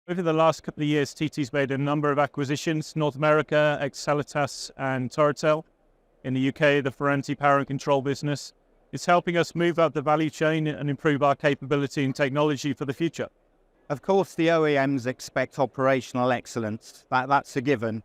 Over the last couple of years, TT's made a number of acquisitions: North America, Excelitas and Tortel. In the UK, the Ferranti Power and Control business. It's helping us move up the value chain and improve our capability and technology for the future. Of course, the OEMs expect operational excellence. That's a given.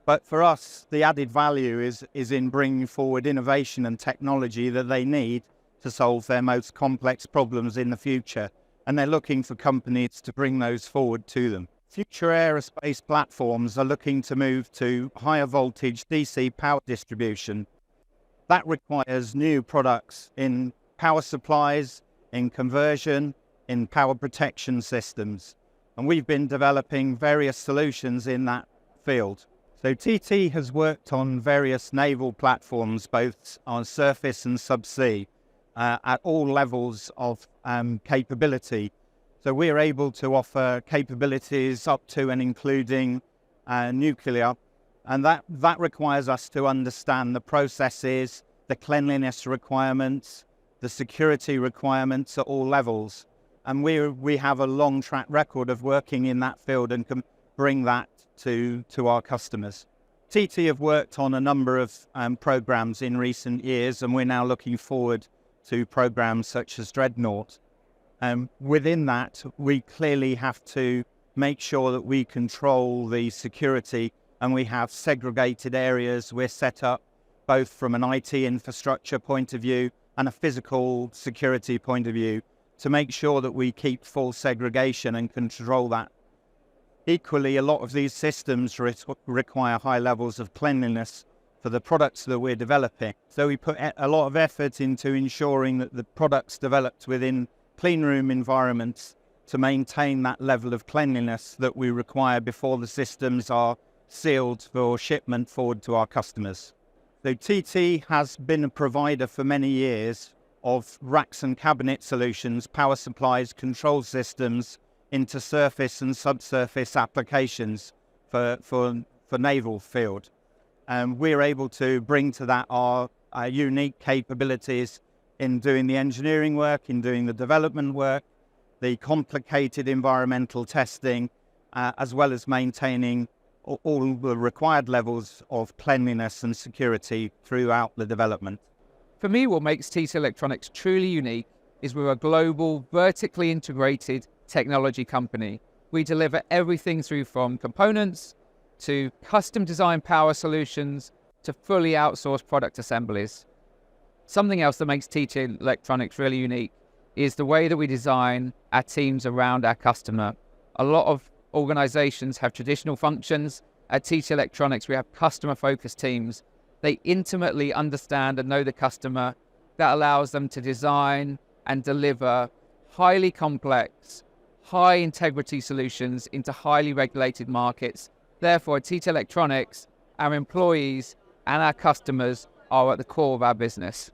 But for us, the added value is in bringing forward innovation and technology that they need to solve their most complex problems in the future. And they're looking for companies to bring those forward to them. Future aerospace platforms are looking to move to higher voltage DC power distribution. That requires new products in power supplies, in conversion, in power protection systems. And we've been developing various solutions in that field. So TT has worked on various naval platforms, both on surface and subsea, at all levels of capability. So we're able to offer capabilities up to and including nuclear, and that requires us to understand the processes, the cleanliness requirements, the security requirements at all levels. And we have a long track record of working in that field and can bring that to our customers. TT have worked on a number of programs in recent years, and we're now looking forward to programs such as Dreadnought. Within that, we clearly have to make sure that we control the security, and we have segregated areas. We're set up both from an IT infrastructure point of view and a physical security point of view to make sure that we keep full segregation and control that. Equally, a lot of these systems require high levels of cleanliness for the products that we're developing. So we put a lot of effort into ensuring that the products developed within clean room environments to maintain that level of cleanliness that we require before the systems are sealed for shipment forward to our customers. So TT has been a provider for many years of racks and cabinet solutions, power supplies, control systems into surface and subsurface applications for naval field. And we're able to bring to that our unique capabilities in doing the engineering work, in doing the development work, the complicated environmental testing, as well as maintaining all the required levels of cleanliness and security throughout the development. For me, what makes TT Electronics truly unique is we're a global, vertically integrated technology company. We deliver everything through from components to custom design power solutions to fully outsourced product assemblies. Something else that makes TT Electronics really unique is the way that we design our teams around our customer. A lot of organizations have traditional functions. At TT Electronics, we have customer-focused teams. They intimately understand and know the customer. That allows them to design and deliver highly complex, high-integrity solutions into highly regulated markets. Therefore, at TT Electronics, our employees and our customers are at the core of our business.